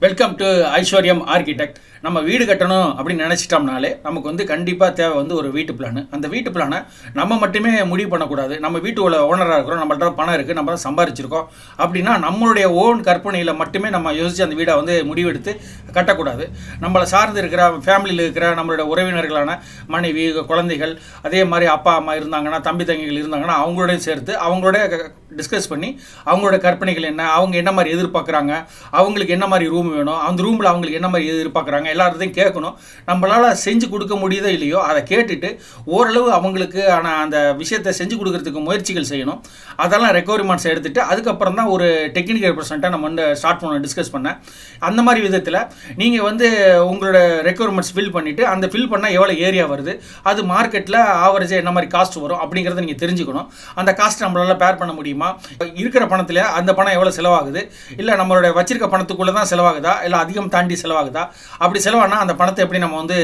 Welcome to ஐஸ்வர்யம் architect. நம்ம வீடு கட்டணும் அப்படின்னு நினச்சிட்டோம்னாலே நமக்கு வந்து கண்டிப்பாக தேவை வந்து ஒரு வீட்டு பிளான். அந்த வீட்டு பிளானை நம்ம மட்டுமே முடிவு பண்ணக்கூடாது. நம்ம வீட்டு ஓனராக இருக்கிறோம், நம்மள்ட்ட பணம் இருக்குது, நம்ம தான் சம்பாரிச்சிருக்கோம் அப்படின்னா நம்மளுடைய ஓன் கற்பனையில் மட்டுமே நம்ம யோசித்து அந்த வீடை வந்து முடிவெடுத்து கட்டக்கூடாது. நம்மளை சார்ந்து இருக்கிற ஃபேமிலியில் இருக்கிற நம்மளுடைய உறவினர்களான மனைவி, குழந்தைகள், அதே மாதிரி அப்பா அம்மா இருந்தாங்கன்னா, தம்பி தங்கிகள் இருந்தாங்கன்னா அவங்களோடையும் சேர்த்து அவங்களோட டிஸ்கஸ் பண்ணி அவங்களோட கற்பனைகள் என்ன, அவங்க என்ன மாதிரி எதிர்பார்க்குறாங்க, அவங்களுக்கு என்ன மாதிரி ரூம் வேணும், அந்த ரூமில் அவங்களுக்கு என்ன மாதிரி எதிர்பார்க்குறாங்க எல்லாத்தையும் கேட்கணும். நம்மளால் செஞ்சு கொடுக்க முடியுதோ இல்லையோ அதை கேட்டுட்டு ஓரளவு அவங்களுக்கு அந்த விஷயத்தை செஞ்சு கொடுக்கறதுக்கு முயற்சிகள் செய்யணும். அதெல்லாம் ரெக்குவயர்மெண்ட்ஸ் எடுத்துகிட்டு அதுக்கப்புறம் தான் ஒரு டெக்னிக்கல் ரெப்ரசன்ட்டாக நம்ம வந்து ஸ்டார்ட் பண்ண டிஸ்கஸ் பண்ணேன். அந்த மாதிரி விதத்தில் நீங்கள் வந்து உங்களோட ரெக்குவயர்மெண்ட்ஸ் ஃபில் பண்ணிவிட்டு அந்த ஃபில் பண்ணால் எவ்வளோ ஏரியா வருது, அது மார்க்கெட்டில் ஆவரேஜாக என்ன மாதிரி காஸ்ட் வரும் அப்படிங்கிறத நீங்கள் தெரிஞ்சுக்கணும். அந்த காஸ்ட் நம்மளால் பேர் பண்ண முடியுமா, இருக்கிற பணத்தில் அந்த பணம் எவ்வளோ செலவாகுது, இல்லை நம்மளோட வச்சிருக்க பணத்துக்குள்ளே தான் செலவாகுதா, இல்லை அதிகம் தாண்டி செலவாகுதா, அப்படி செலவானா அந்த பணத்தை எப்படி நம்ம வந்து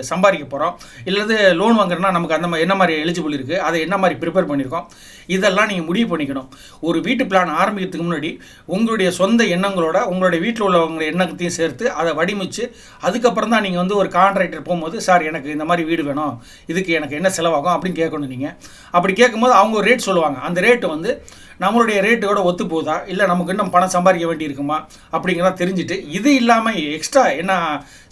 சம்பாதிக்க போகிறோம், இல்லது லோன் வாங்குறோன்னா நமக்கு அந்த மாதிரி என்ன மாதிரி எலிஜிபிள் இருக்குது, அதை என்ன மாதிரி ப்ரிப்பேர் பண்ணியிருக்கோம், இதெல்லாம் நீங்கள் முடிவு பண்ணிக்கணும். ஒரு வீட்டு பிளான் ஆரம்பிக்கிறதுக்கு முன்னாடி உங்களுடைய சொந்த எண்ணங்களோட உங்களுடைய வீட்டில் உள்ளவங்க எண்ணத்தையும் சேர்த்து அதை வடிமிச்சு அதுக்கப்புறம் தான் நீங்கள் வந்து ஒரு கான்ட்ராக்டர் போகும்போது, சார் எனக்கு இந்த மாதிரி வீடு வேணும், இதுக்கு எனக்கு என்ன செலவாகும் அப்படின்னு கேட்கணும். நீங்கள் அப்படி கேட்கும்போது அவங்க ஒரு ரேட் சொல்லுவாங்க. அந்த ரேட்டு வந்து நம்மளுடைய ரேட்டோட ஒத்து போதா, இல்லை நமக்கு இன்னும் பணம் சம்பாதிக்க வேண்டி இருக்குமா அப்படிங்கிறத தெரிஞ்சுட்டு இது இல்லாமல் எக்ஸ்ட்ரா என்ன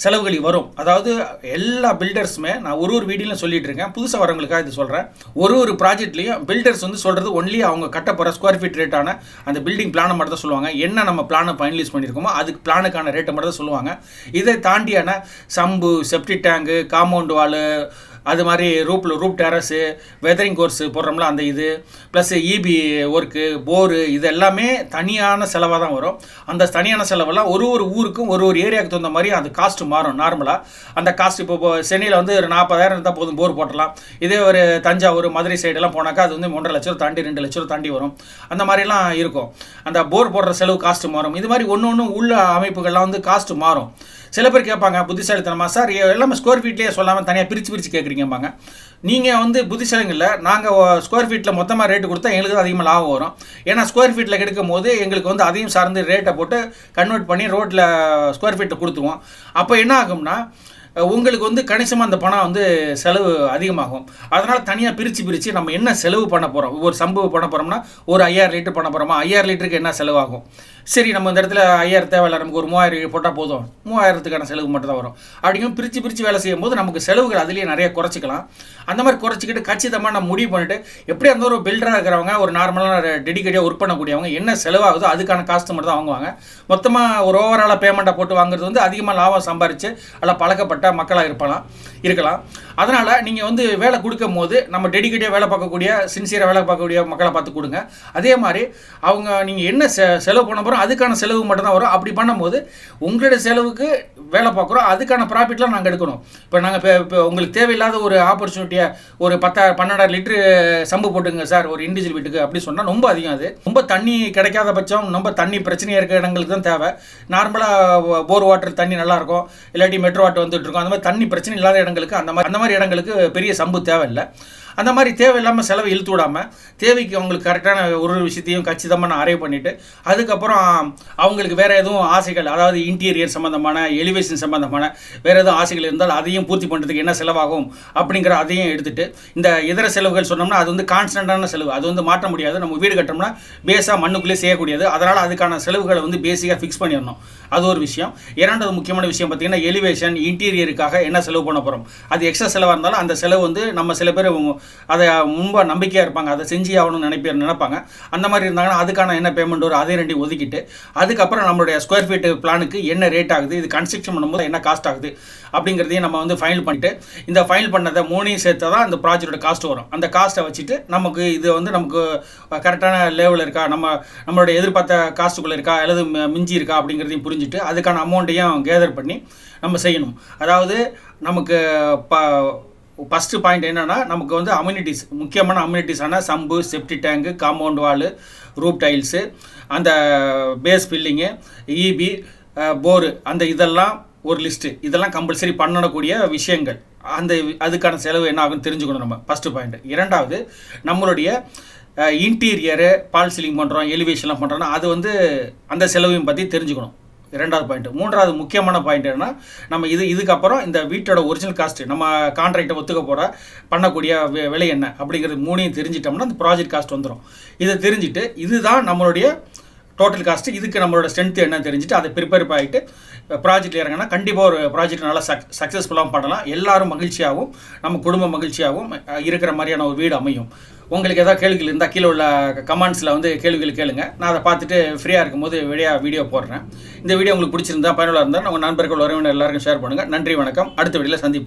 செலவுகள் வரும். அதாவது எல்லா பில்டர்ஸுமே நான் ஒரு வீடியோலையும் சொல்லிட்டு இருக்கேன், புதுசாக வரவங்களுக்காக இது சொல்கிறேன். ஒரு ப்ராஜெக்ட்லையும் பில்டர்ஸ் வந்து சொல்கிறது ஒன்லி அவங்க கட்ட போகிற ஸ்கொயர் ஃபீட் ரேட்டான அந்த பில்டிங் பிளானை மட்டும் தான் சொல்லுவாங்க. என்ன நம்ம பிளானை ஃபைனலைஸ் பண்ணியிருக்கோமோ அதுக்கு பிளானுக்கான ரேட்டை மட்டும் தான் சொல்லுவாங்க. இதை தாண்டியான சம்பு, செப்டி டேங்கு, காம்பவுண்ட் வாலு, அது மாதிரி ரூப் டெரஸு, வெதரிங் கோர்ஸு போடுறோம்ல அந்த இது, ப்ளஸ் இபி ஒர்க்கு, போரு, இது எல்லாமே தனியான செலவாக தான் வரும். அந்த தனியான செலவெல்லாம் ஒரு ஊருக்கும் ஒரு ஏரியாவுக்கு தகுந்த மாதிரி அந்த காஸ்ட்டு மாறும். நார்மலாக அந்த காஸ்ட் இப்போ சென்னையில் வந்து ஒரு 40,000 இருந்தால் போதும் போர் போட்டலாம். இதே ஒரு தஞ்சாவூர், மதுரை சைடெல்லாம் போனாக்கா அது வந்து 1.5 லட்சம் தாண்டி 2 லட்சம் தாண்டி வரும். அந்த மாதிரிலாம் இருக்கும். அந்த போர் போடுற செலவு காஸ்ட்டு மாறும். இது மாதிரி ஒன்று உள்ள அமைப்புகள்லாம் வந்து காஸ்ட்டு மாறும். சில பேர் கேட்பாங்க புத்திசாலித்தனமா, சார் எல்லாமே ஸ்கொயர் ஃபீட்லேயே சொல்லாமல் தனியாக பிரித்து கேட்குறீங்கம்பாங்க. நீங்கள் வந்து புத்திசாலிங்களில் நாங்கள் ஸ்கொயர் ஃபீட்டில் மொத்தமாக ரேட்டு கொடுத்தா எங்களுக்கு தான் அதிகமாக லாபம் வரும். ஏன்னா ஸ்கொயர் ஃபீட்டில் கிடைக்கும் போது எங்களுக்கு வந்து அதையும் சார்ந்து ரேட்டை போட்டு கன்வெர்ட் பண்ணி ரோட்டில் ஸ்கொயர் ஃபீட்டை கொடுத்துருவோம். அப்போ என்ன ஆகும்னா உங்களுக்கு வந்து கணிசமாக அந்த பணம் வந்து செலவு அதிகமாகும். அதனால் தனியாக பிரித்து நம்ம என்ன செலவு பண்ண போகிறோம், ஒரு சம்பவம் பண்ண போகிறோம்னா ஒரு 5000 லிட்டர் பண்ண போகிறோமா, 5000 லிட்டருக்கு என்ன செலவாகும், சரி நம்ம இந்த இடத்துல 5000 தேவையில்லை, நமக்கு ஒரு 3000 போட்டால் போதும், 3000த்துக்கான செலவு மட்டும் தான் வரும். அப்படிங்கும் பிரித்து வேலை செய்யும் போது நமக்கு செலவுகள் அதுலேயே நிறைய குறைச்சிக்கலாம். அந்த மாதிரி குறைச்சிக்கிட்டு கச்சிதமாக நம்ம முடிவு பண்ணிவிட்டு எப்படி அந்த ஒரு பில்டராக இருக்கிறவங்க, ஒரு நார்மலான டெடிக்கேட்டாக ஒர்க் பண்ணக்கூடியவங்க என்ன செலவாகுதோ அதுக்கான காஸ்ட் மட்டும் தான் வாங்குவாங்க. மொத்தமாக ஒரு ஓவராலாக பேமெண்ட்டாக போட்டு வாங்குறது வந்து அதிகமாக லாபம் சம்பாரித்து அதில் பழக்கப்பட்ட மக்களாக இருக்கலாம். அதனால் நீங்கள் வந்து வேலை கொடுக்கும் போது நம்ம டெடிக்கேட்டாக வேலை பார்க்கக்கூடிய, சின்சியராக வேலை பார்க்கக்கூடிய மக்களை பார்த்து கொடுங்க. அதே மாதிரி அவங்க நீங்கள் என்ன செலவு பண்ண போகிறோம் அதுக்கான செலவு மட்டும் தான் வரும். அப்படி பண்ணும்போது உங்களுடைய செலவுக்கு வேலை பார்க்குறோம், அதுக்கான ப்ராஃபிட்லாம் நாங்கள் எடுக்கணும். இப்போ நாங்கள் இப்போ உங்களுக்கு தேவையில்லாத ஒரு ஆப்பர்ச்சுனிட்டியை ஒரு 12,000 லிட்டரு சம்பு போட்டுங்க சார் ஒரு இண்டிவிஜுவல் வீட்டுக்கு அப்படி சொன்னால் ரொம்ப அதிகம். அது ரொம்ப தண்ணி கிடைக்காத பட்சம், ரொம்ப தண்ணி பிரச்சனையாக இருக்கிற இடங்களுக்கு தான் தேவை. நார்மலாக போர் வாட்டர் தண்ணி நல்லாயிருக்கும், இல்லாட்டி மெட்ரோ வாட்டர் வந்துட்டு இருக்கும். அந்த மாதிரி தண்ணி பிரச்சனை இல்லாத இடங்களுக்கு அந்த மாதிரி இடங்களுக்கு பெரிய சம்பு தேவையில்லை. அந்த மாதிரி தேவையில்லாமல் செலவை இழுத்து விடாமல் தேவைக்கு அவங்களுக்கு கரெக்டான ஒரு விஷயத்தையும் கச்சிதமாக நான் அரைவ் பண்ணிவிட்டு அதுக்கப்புறம் அவங்களுக்கு வேறு எதுவும் ஆசைகள், அதாவது இன்டீரியர் சம்மந்தமான, எலிவேஷன் சம்மந்தமான வேறு எதுவும் ஆசைகள் இருந்தால் அதையும் பூர்த்தி பண்ணுறதுக்கு என்ன செலவாகும் அப்படிங்கிற அதையும் எடுத்துகிட்டு, இந்த இதர செலவுகள் சொன்னோம்னா அது வந்து கான்ஸ்டன்டான செலவு, அது வந்து மாற்ற முடியாது. நம்ம வீடு கட்டோம்னா பேஸாக மண்ணுக்குள்ளே செய்யக்கூடியது. அதனால் அதுக்கான செலவுகளை வந்து பேசிக்காக ஃபிக்ஸ் பண்ணிடணும். அது ஒரு விஷயம். இரண்டாவது முக்கியமான விஷயம் பார்த்திங்கன்னா எலிவேஷன், இன்டீரியருக்காக என்ன செலவு பண்ண போகிறோம், அது எக்ஸ்ட்ரா செலவாக இருந்தாலும் அந்த செலவு வந்து நம்ம சில பேர் அதை முன்பாக நம்பிக்கையாக இருப்பாங்க, அதை செஞ்சு ஆகணும்னு நினைப்பாங்க. அந்த மாதிரி இருந்தாங்கன்னா அதுக்கான என்ன பேமெண்ட் வரும் அதை ரெண்டையும் ஒதுக்கிட்டு அதுக்கப்புறம் நம்மளுடைய ஸ்கொயர் ஃபீட்டு பிளானுக்கு என்ன ரேட் ஆகுது, இது கன்ஸ்ட்ரக்ஷன் பண்ணும்போது என்ன காஸ்ட் ஆகுது அப்படிங்கிறதையும் நம்ம வந்து ஃபைனல் பண்ணிட்டு, இந்த ஃபைனல் பண்ணதை 3ஐயும் சேர்த்து தான் அந்த ப்ராஜெக்டோட காஸ்ட் வரும். அந்த காஸ்ட்டை வச்சுட்டு நமக்கு இது வந்து நமக்கு கரெக்டான லெவலில் இருக்கா, நம்மளுடைய எதிர்பார்த்த காஸ்ட்டுக்குள்ளே இருக்கா அல்லது மிஞ்சி இருக்கா அப்படிங்கிறதையும் புரிஞ்சுட்டு அதுக்கான அமௌண்ட்டையும் கேதர் பண்ணி நம்ம செய்யணும். அதாவது நமக்கு ஃபஸ்ட்டு பாயிண்ட் என்னென்னா, நமக்கு வந்து அம்யூனிட்டிஸ், முக்கியமான அம்யூனிட்டிஸான sump, septic tank, compound wall, roof tiles, அந்த பேஸ் பில்லிங்கு, இபி, போரு, அந்த இதெல்லாம் ஒரு லிஸ்ட்டு. இதெல்லாம் கம்பல்சரி பண்ணக்கூடிய விஷயங்கள். அதுக்கான செலவு என்ன ஆகுன்னு தெரிஞ்சுக்கணும் நம்ம, ஃபஸ்ட்டு பாயிண்ட். இரண்டாவது, நம்மளுடைய இன்டீரியரு, பால் சீலிங் பண்ணுறோம், எலிவேஷன்லாம் பண்ணுறோன்னா அது வந்து அந்த செலவையும் பற்றி தெரிஞ்சுக்கணும். இரண்டாவது பாயிண்ட். மூன்றாவது முக்கியமான பாயிண்ட் என்னன்னா, நம்ம இதுக்கப்புறம் இந்த வீட்டோட ஒரிஜினல் காஸ்ட், நம்ம கான்ட்ராக்டை ஒத்துக்க போகிற பண்ணக்கூடிய விலை என்ன அப்படிங்கிறது மூணையும் தெரிஞ்சிட்டோம்னா அந்த ப்ராஜெக்ட் காஸ்ட் வந்துடும். இதை தெரிஞ்சுட்டு இதுதான் நம்மளுடைய டோட்டல் காஸ்ட்டு, இதுக்கு நம்மளோட ஸ்ட்ரென்த் என்ன தெரிஞ்சுட்டு அதை ப்ரிப்பேர் ஆகிட்டு ப்ராஜெக்ட் இறங்கினா கண்டிப்பாக ஒரு ப்ராஜெக்ட் நல்லா சக்ஸஸ்ஃபுல்லாக பண்ணலாம். எல்லாரும் மகிழ்ச்சியாகவும் நம்ம குடும்ப மகிழ்ச்சியாகவும் இருக்கிற மாதிரியான ஒரு வீடு அமையும். உங்களுக்கு ஏதாவது கேள்விகள் இருந்தால் கீழே உள்ள கமெண்ட்ஸில் வந்து கேள்விகள் கேளுங்க. நான் அதை பார்த்துட்டு ஃப்ரீயாக இருக்கும்போது வீடியோ போடுறேன். இந்த வீடியோ உங்களுக்கு பிடிச்சிருந்தா பயனுள்ள இருந்தால் உங்கள் நண்பர்கள் உறவினர் எல்லாருக்கும் ஷேர் பண்ணுங்கள். நன்றி, வணக்கம். அடுத்த வீடியோவில் சந்திப்போம்.